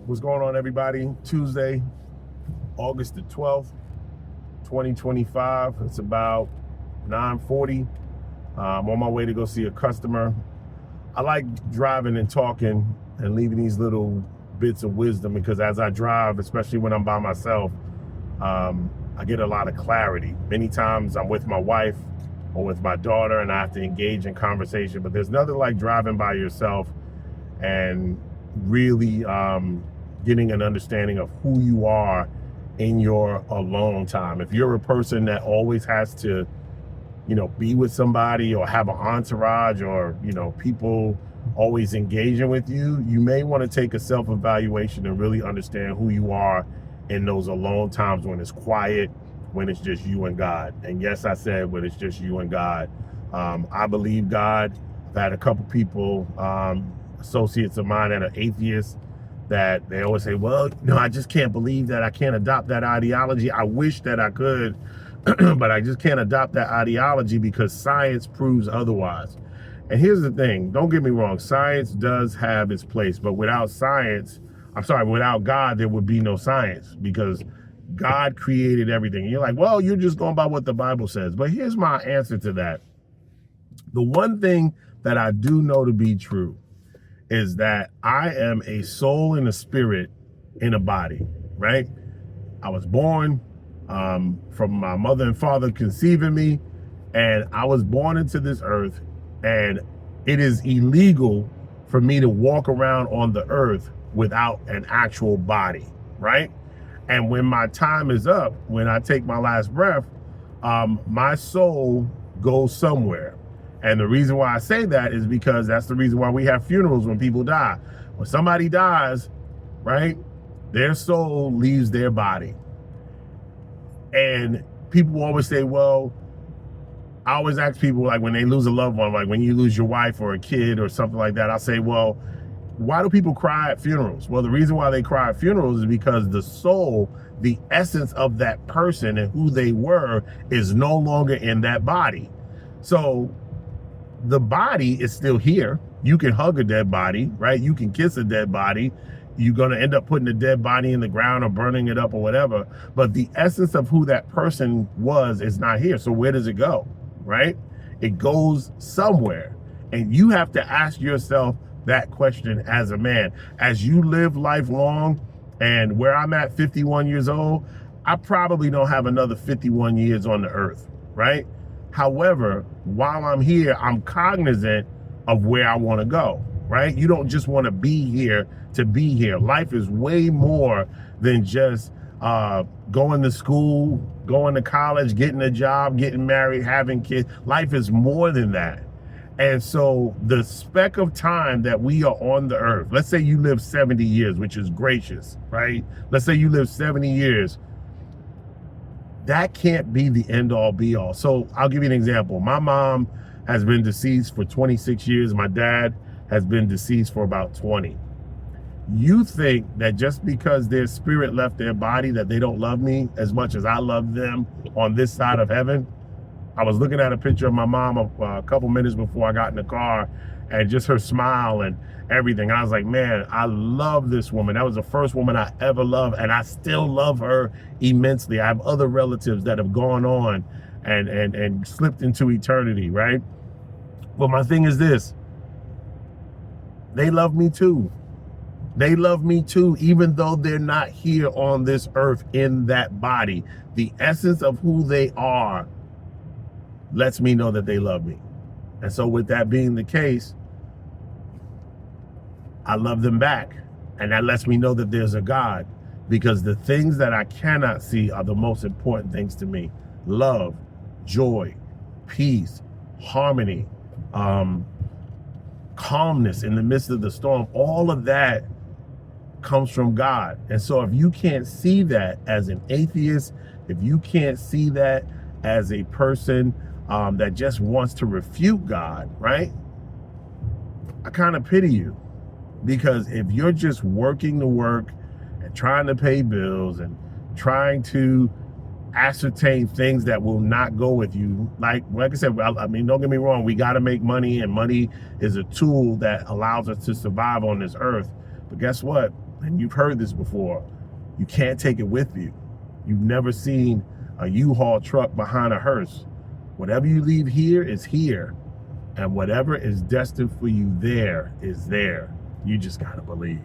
What's going on, everybody? Tuesday, August the 12th, 2025. It's about 9:40. I'm on my way to go see a customer. I like driving and talking and leaving these little bits of wisdom because as I drive, especially when I'm by myself, I get a lot of clarity. Many times I'm with my wife or with my daughter and I have to engage in conversation, but there's nothing like driving by yourself and really getting an understanding of who you are in your alone time. If you're a person that always has to, be with somebody or have an entourage or, people always engaging with you, you may want to take a self-evaluation and really understand who you are in those alone times when it's quiet, when it's just you and God. And yes, I said when it's just you and God. I believe God. I've had a couple people, associates of mine that are atheists, that they always say, well, I just can't believe that. I can't adopt that ideology. I wish that I could, but I just can't adopt that ideology because science proves otherwise. And here's the thing, don't get me wrong, science does have its place, but without God, there would be no science because God created everything. And you're like, well, you're just going by what the Bible says. But here's my answer to that. The one thing that I do know to be true is that I am a soul and a spirit in a body, right? I was born from my mother and father conceiving me, and I was born into this earth, and it is illegal for me to walk around on the earth without an actual body, right? And when my time is up, when I take my last breath, my soul goes somewhere. And the reason why I say that is because that's the reason why we have funerals when people die. When somebody dies, right, their soul leaves their body. And people always say, well, I always ask people, like when they lose a loved one, like when you lose your wife or a kid or something like that, I'll say, well, why do people cry at funerals? Well, the reason why they cry at funerals is because the soul, the essence of that person and who they were is no longer in that body. So the body is still here. You can hug a dead body, right? You can kiss a dead body. You're going to end up putting a dead body in the ground or burning it up or whatever. But the essence of who that person was is not here. So where does it go, right? It goes somewhere. And you have to ask yourself that question as a man. As you live life long, and where I'm at 51 years old, I probably don't have another 51 years on the earth, right? However, while I'm here, I'm cognizant of where I want to go, right? You don't just want to be here to be here. Life is way more than just going to school, going to college, getting a job, getting married, having kids. Life is more than that. And so the speck of time that we are on the earth, let's say you live 70 years, which is gracious, right? Let's say you live 70 years. That can't be the end all be all. So I'll give you an example. My mom has been deceased for 26 years. My dad has been deceased for about 20. You think that just because their spirit left their body that they don't love me as much as I love them on this side of heaven? I was looking at a picture of my mom a couple minutes before I got in the car, and just her smile and everything. I was like, man, I love this woman. That was the first woman I ever loved, and I still love her immensely. I have other relatives that have gone on and slipped into eternity, right? But my thing is this, they love me too. They love me too, even though they're not here on this earth in that body. The essence of who they are lets me know that they love me. And so with that being the case, I love them back. And that lets me know that there's a God, because the things that I cannot see are the most important things to me. Love, joy, peace, harmony, calmness in the midst of the storm. All of that comes from God. And so if you can't see that as an atheist, if you can't see that as a person that just wants to refute God, right? I kind of pity you, because if you're just working to work and trying to pay bills and trying to ascertain things that will not go with you, like I said, I mean, don't get me wrong, we got to make money, and money is a tool that allows us to survive on this earth. But guess what? and you've heard this before, you can't take it with you. You've never seen a U-Haul truck behind a hearse. Whatever you leave here is here, and whatever is destined for you there is there. You just gotta believe.